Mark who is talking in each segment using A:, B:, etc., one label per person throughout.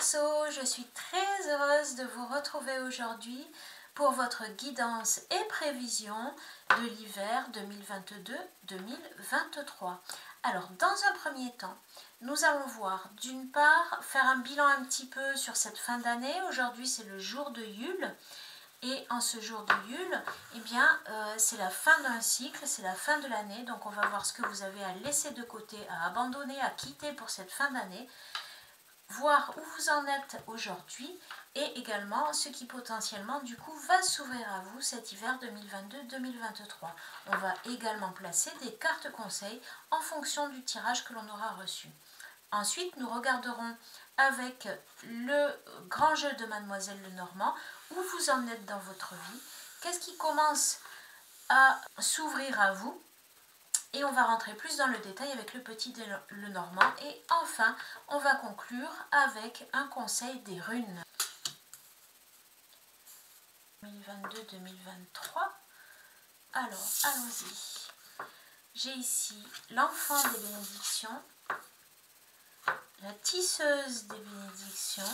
A: Verseau, je suis très heureuse de vous retrouver aujourd'hui pour votre guidance et prévision de l'hiver 2022-2023. Alors, dans un premier temps, nous allons voir d'une part, faire un bilan un petit peu sur cette fin d'année. Aujourd'hui, c'est le jour de Yule. Et en ce jour de Yule, eh bien, c'est la fin d'un cycle, c'est la fin de l'année. Donc, on va voir ce que vous avez à laisser de côté, à abandonner, à quitter pour cette fin d'année. Voir où vous en êtes aujourd'hui et également ce qui potentiellement du coup va s'ouvrir à vous cet hiver 2022-2023. On va également placer des cartes conseils en fonction du tirage que l'on aura reçu. Ensuite, nous regarderons avec le grand jeu de Mademoiselle Lenormand où vous en êtes dans votre vie, qu'est-ce qui commence à s'ouvrir à vous. Et on va rentrer plus dans le détail avec le petit Lenormand. Et enfin, on va conclure avec un conseil des runes. 2022-2023. Alors, allons-y. J'ai ici l'enfant des bénédictions, la tisseuse des bénédictions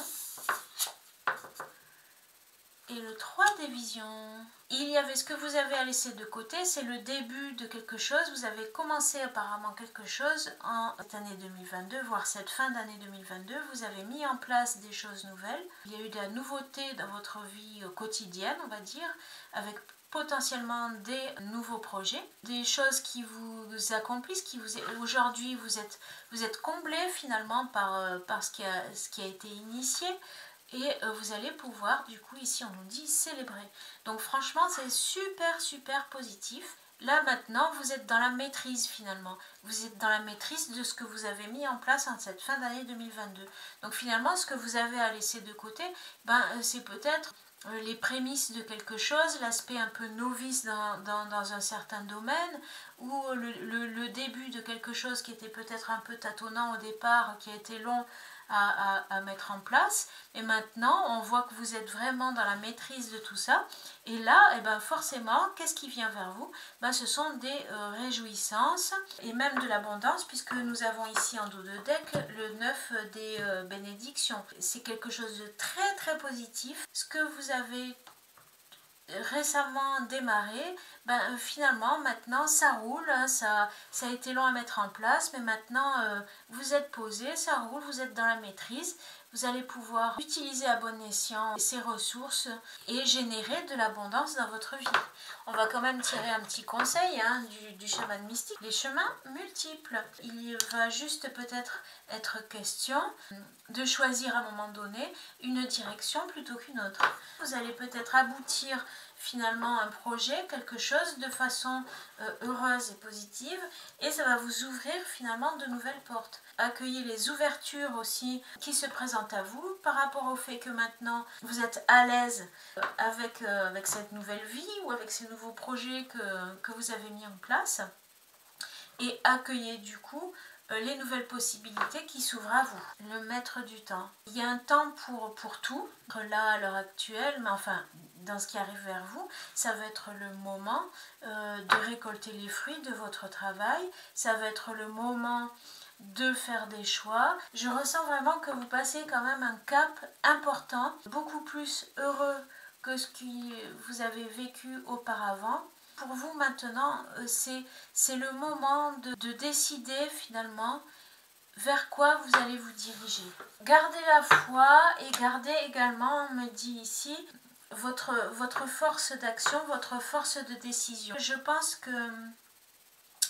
A: et le 3 des visions. Il y avait ce que vous avez à laisser de côté, c'est le début de quelque chose. Vous avez commencé apparemment quelque chose en cette année 2022, voire cette fin d'année 2022. Vous avez mis en place des choses nouvelles. Il y a eu de la nouveauté dans votre vie quotidienne, on va dire, avec potentiellement des nouveaux projets, des choses qui vous accomplissent, aujourd'hui vous êtes comblé finalement par ce qui a été initié. Et vous allez pouvoir, du coup, ici on nous dit célébrer. Donc franchement, c'est super positif. Là maintenant, vous êtes dans la maîtrise finalement. Vous êtes dans la maîtrise de ce que vous avez mis en place en cette fin d'année 2022. Donc finalement, ce que vous avez à laisser de côté, c'est peut-être les prémices de quelque chose, l'aspect un peu novice dans un certain domaine, ou le début de quelque chose qui était peut-être un peu tâtonnant au départ, qui a été long à mettre en place. Et maintenant, on voit que vous êtes vraiment dans la maîtrise de tout ça. Et là, forcément, qu'est-ce qui vient vers vous? Ce sont des réjouissances et même de l'abondance, puisque nous avons ici en dos de deck le 9 des bénédictions. C'est quelque chose de très positif. Ce que vous avez récemment démarré, finalement maintenant ça roule, hein, ça a été long à mettre en place, mais maintenant vous êtes posé, ça roule, vous êtes dans la maîtrise, vous allez pouvoir utiliser à bon escient ces ressources et générer de l'abondance dans votre vie. On va quand même tirer un petit conseil du chaman mystique, les chemins multiples. Il va juste peut-être être question de choisir à un moment donné une direction plutôt qu'une autre. Vous allez peut-être aboutir finalement un projet, quelque chose de façon heureuse et positive, et ça va vous ouvrir finalement de nouvelles portes. Accueillez les ouvertures aussi qui se présentent à vous par rapport au fait que maintenant vous êtes à l'aise avec cette nouvelle vie ou avec ces nouveaux projets que vous avez mis en place, et accueillez du coup les nouvelles possibilités qui s'ouvrent à vous. Le maître du temps. Il y a un temps pour tout. Là, à l'heure actuelle, mais enfin, dans ce qui arrive vers vous, ça va être le moment de récolter les fruits de votre travail. Ça va être le moment de faire des choix. Je ressens vraiment que vous passez quand même un cap important, beaucoup plus heureux que ce que vous avez vécu auparavant. Pour vous maintenant, c'est le moment de décider finalement vers quoi vous allez vous diriger. Gardez la foi et gardez également, on me dit ici, votre force d'action, votre force de décision. Je pense que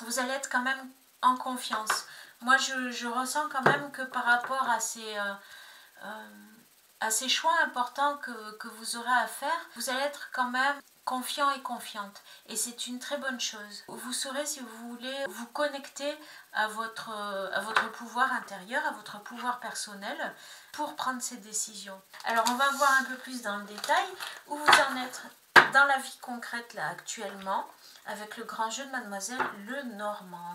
A: vous allez être quand même en confiance. Moi, je ressens quand même que par rapport à ces choix importants que vous aurez à faire, vous allez être quand même confiant et confiante, et c'est une très bonne chose. Vous saurez si vous voulez vous connecter à votre pouvoir intérieur, à votre pouvoir personnel pour prendre ces décisions. Alors on va voir un peu plus dans le détail où vous en êtes dans la vie concrète là actuellement avec le grand jeu de Mademoiselle Lenormand.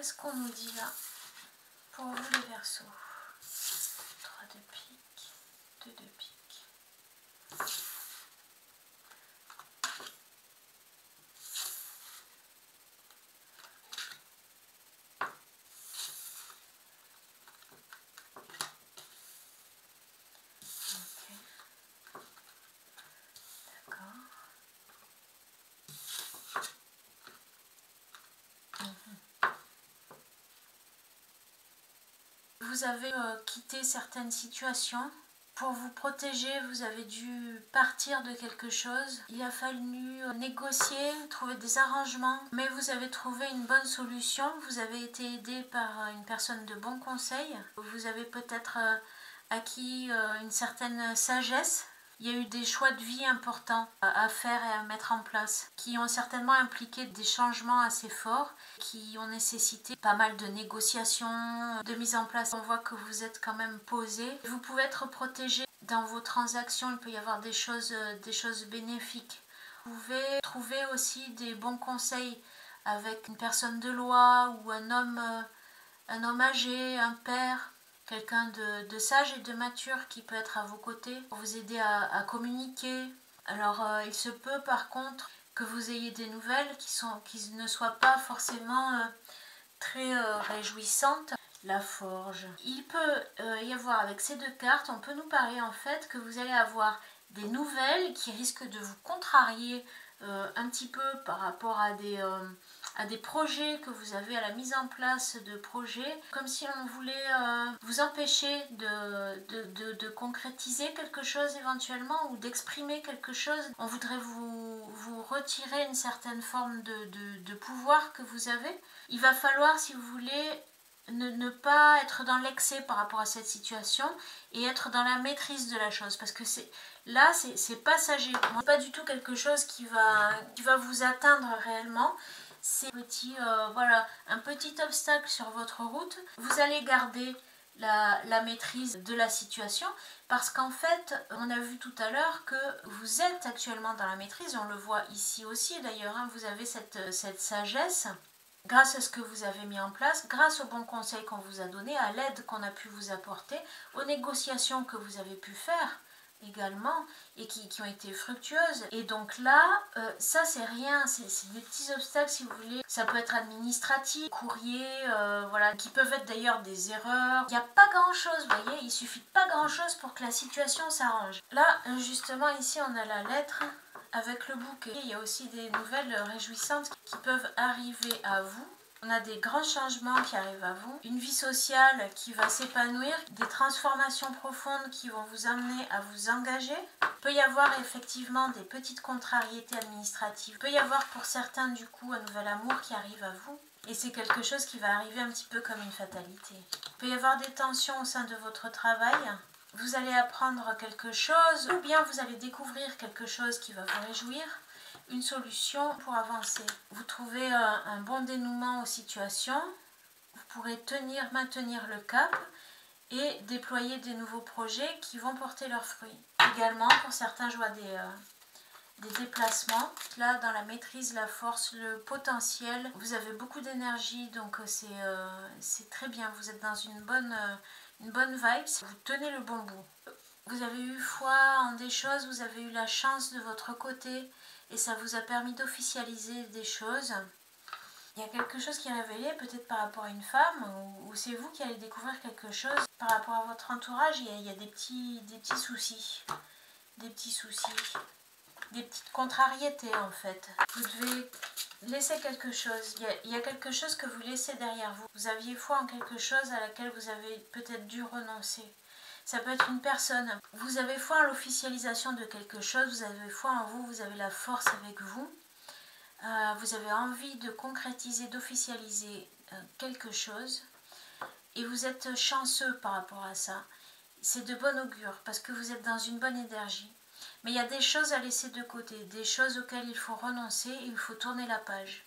A: qu'est-ce qu'on nous dit là pour vous les Verseaux? 3 de pique, 2 de pique. Ok, d'accord. Vous avez quitté certaines situations. Pour vous protéger, vous avez dû partir de quelque chose. Il a fallu négocier, trouver des arrangements, mais vous avez trouvé une bonne solution. Vous avez été aidé par une personne de bon conseil. Vous avez peut-être acquis une certaine sagesse. Il y a eu des choix de vie importants à faire et à mettre en place, qui ont certainement impliqué des changements assez forts, qui ont nécessité pas mal de négociations, de mise en place. On voit que vous êtes quand même posé. Vous pouvez être protégé dans vos transactions, il peut y avoir des choses bénéfiques. Vous pouvez trouver aussi des bons conseils avec une personne de loi ou un homme âgé, un père. Quelqu'un de sage et de mature qui peut être à vos côtés pour vous aider à communiquer. Alors il se peut par contre que vous ayez des nouvelles qui ne soient pas forcément très réjouissantes. La forge. Il peut y avoir avec ces deux cartes, on peut nous parler en fait que vous allez avoir des nouvelles qui risquent de vous contrarier un petit peu par rapport à des projets que vous avez, à la mise en place de projets, comme si on voulait vous empêcher de concrétiser quelque chose éventuellement ou d'exprimer quelque chose. On voudrait vous retirer une certaine forme de pouvoir que vous avez. Il va falloir, si vous voulez, ne pas être dans l'excès par rapport à cette situation et être dans la maîtrise de la chose, parce que c'est passager. C'est pas du tout quelque chose qui va vous atteindre réellement. C'est voilà, un petit obstacle sur votre route. Vous allez garder la maîtrise de la situation, parce qu'en fait, on a vu tout à l'heure que vous êtes actuellement dans la maîtrise. On le voit ici aussi d'ailleurs, hein, vous avez cette sagesse. Grâce à ce que vous avez mis en place, grâce aux bons conseils qu'on vous a donnés, à l'aide qu'on a pu vous apporter, aux négociations que vous avez pu faire également et qui ont été fructueuses. Et donc là, ça c'est rien, c'est des petits obstacles si vous voulez. Ça peut être administratif, courrier, voilà, qui peuvent être d'ailleurs des erreurs. Il n'y a pas grand chose, vous voyez, il suffit de pas grand chose pour que la situation s'arrange. Là, justement, ici on a la lettre. Avec le bouquet, il y a aussi des nouvelles réjouissantes qui peuvent arriver à vous. On a des grands changements qui arrivent à vous, une vie sociale qui va s'épanouir, des transformations profondes qui vont vous amener à vous engager. Il peut y avoir effectivement des petites contrariétés administratives. Il peut y avoir pour certains du coup un nouvel amour qui arrive à vous. Et c'est quelque chose qui va arriver un petit peu comme une fatalité. Il peut y avoir des tensions au sein de votre travail. Vous allez apprendre quelque chose ou bien vous allez découvrir quelque chose qui va vous réjouir, une solution pour avancer. Vous trouvez un bon dénouement aux situations, vous pourrez maintenir le cap et déployer des nouveaux projets qui vont porter leurs fruits. Également, pour certains, je vois des déplacements. Là, dans la maîtrise, la force, le potentiel, vous avez beaucoup d'énergie, donc c'est très bien. Vous êtes dans une bonne vibe, vous tenez le bon bout. Vous avez eu foi en des choses, vous avez eu la chance de votre côté et ça vous a permis d'officialiser des choses. Il y a quelque chose qui est révélé, peut-être par rapport à une femme, ou c'est vous qui allez découvrir quelque chose. Par rapport à votre entourage, il y a des petits soucis. Des petits soucis. Des petites contrariétés en fait. Vous devez laisser quelque chose. Il y a quelque chose que vous laissez derrière vous. Vous aviez foi en quelque chose à laquelle vous avez peut-être dû renoncer. Ça peut être une personne. Vous avez foi en l'officialisation de quelque chose, vous avez foi en vous, vous avez la force avec vous. Vous avez envie de concrétiser, d'officialiser quelque chose. Et vous êtes chanceux par rapport à ça. C'est de bon augure parce que vous êtes dans une bonne énergie. Mais il y a des choses à laisser de côté, des choses auxquelles il faut renoncer et il faut tourner la page.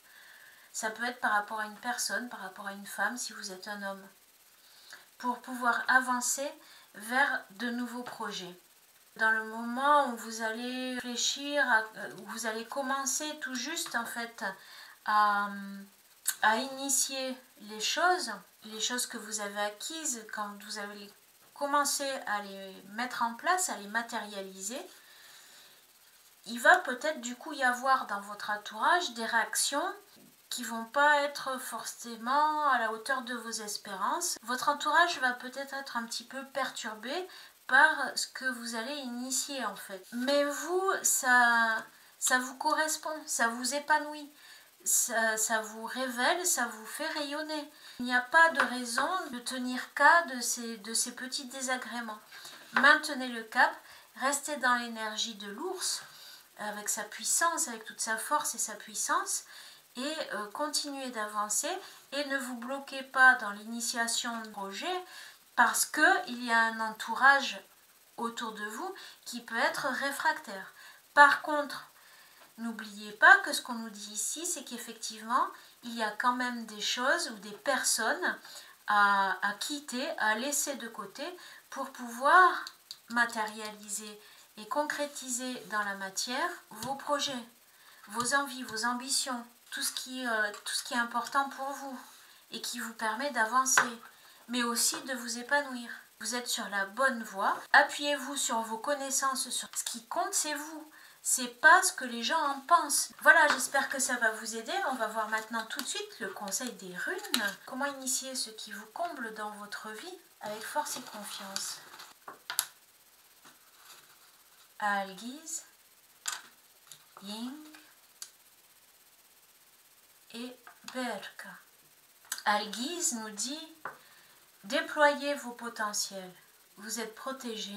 A: Ça peut être par rapport à une personne, par rapport à une femme si vous êtes un homme. Pour pouvoir avancer vers de nouveaux projets. Dans le moment où vous allez réfléchir, où vous allez commencer tout juste en fait à à initier les choses que vous avez acquises quand vous avez commencé à les mettre en place, à les matérialiser, il va peut-être du coup y avoir dans votre entourage des réactions qui vont pas être forcément à la hauteur de vos espérances. Votre entourage va peut-être être un petit peu perturbé par ce que vous allez initier en fait. Mais vous, ça vous correspond, ça vous épanouit, ça vous révèle, ça vous fait rayonner. Il n'y a pas de raison de tenir cas de ces petits désagréments. Maintenez le cap, restez dans l'énergie de l'ours, avec sa puissance, avec toute sa force et sa puissance, et continuez d'avancer et ne vous bloquez pas dans l'initiation de projet parce qu'il y a un entourage autour de vous qui peut être réfractaire. Par contre, n'oubliez pas que ce qu'on nous dit ici, c'est qu'effectivement, il y a quand même des choses ou des personnes à quitter, à laisser de côté pour pouvoir matérialiser et concrétiser dans la matière vos projets, vos envies, vos ambitions, tout ce qui est important pour vous et qui vous permet d'avancer, mais aussi de vous épanouir. Vous êtes sur la bonne voie. Appuyez-vous sur vos connaissances, sur ce qui compte, c'est vous. C'est pas ce que les gens en pensent. Voilà, j'espère que ça va vous aider. On va voir maintenant tout de suite le conseil des runes. Comment initier ce qui vous comble dans votre vie avec force et confiance. Algiz, Ying et Berka. Algiz nous dit déployez vos potentiels. Vous êtes protégés.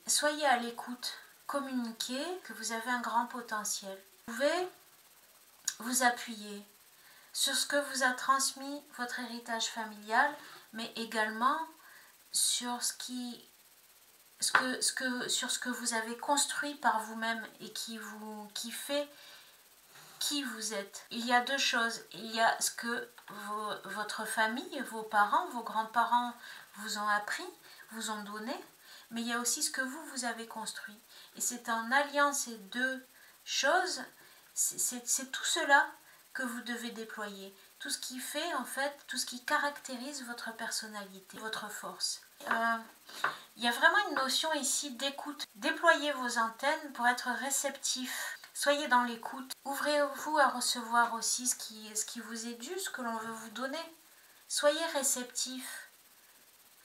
A: Soyez à l'écoute. Communiquez que vous avez un grand potentiel. Vous pouvez vous appuyer sur ce que vous a transmis votre héritage familial, mais également sur ce que vous avez construit par vous-même et qui fait qui vous êtes. Il y a deux choses. Il y a ce que votre famille, vos parents, vos grands-parents vous ont appris, vous ont donné, mais il y a aussi ce que vous avez construit. Et c'est en alliant ces deux choses, c'est tout cela que vous devez déployer. Tout ce qui fait, en fait, tout ce qui caractérise votre personnalité, votre force. Il y a vraiment une notion ici d'écoute. Déployez vos antennes pour être réceptif. Soyez dans l'écoute. Ouvrez-vous à recevoir aussi ce qui vous est dû, ce que l'on veut vous donner. Soyez réceptif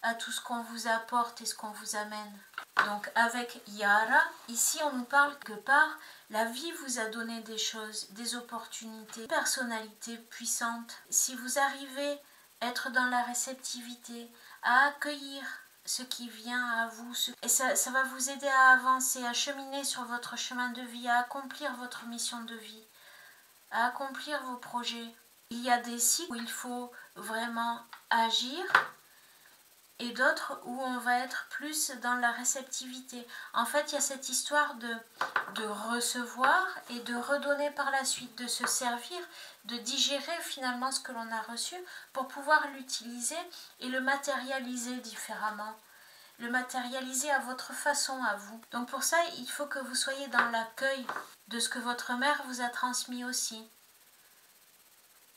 A: à tout ce qu'on vous apporte et ce qu'on vous amène. Donc avec Yara, ici on nous parle que par la vie vous a donné des choses, des opportunités, des personnalités puissantes. Si vous arrivez à être dans la réceptivité, à accueillir ce qui vient à vous, et ça va vous aider à avancer, à cheminer sur votre chemin de vie, à accomplir votre mission de vie, à accomplir vos projets. Il y a des cycles où il faut vraiment agir, et d'autres où on va être plus dans la réceptivité. En fait, il y a cette histoire de recevoir et de redonner par la suite, de se servir, de digérer finalement ce que l'on a reçu pour pouvoir l'utiliser et le matérialiser différemment. Le matérialiser à votre façon, à vous. Donc pour ça, il faut que vous soyez dans l'accueil de ce que votre mère vous a transmis aussi,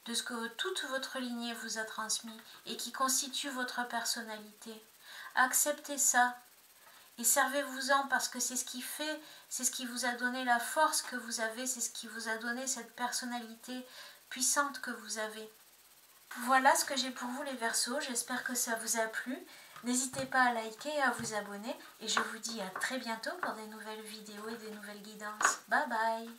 A: de ce que toute votre lignée vous a transmis et qui constitue votre personnalité. Acceptez ça et servez-vous-en parce que c'est ce qui fait, c'est ce qui vous a donné la force que vous avez, c'est ce qui vous a donné cette personnalité puissante que vous avez. Voilà ce que j'ai pour vous les Verseaux, j'espère que ça vous a plu. N'hésitez pas à liker et à vous abonner et je vous dis à très bientôt pour des nouvelles vidéos et des nouvelles guidances. Bye bye!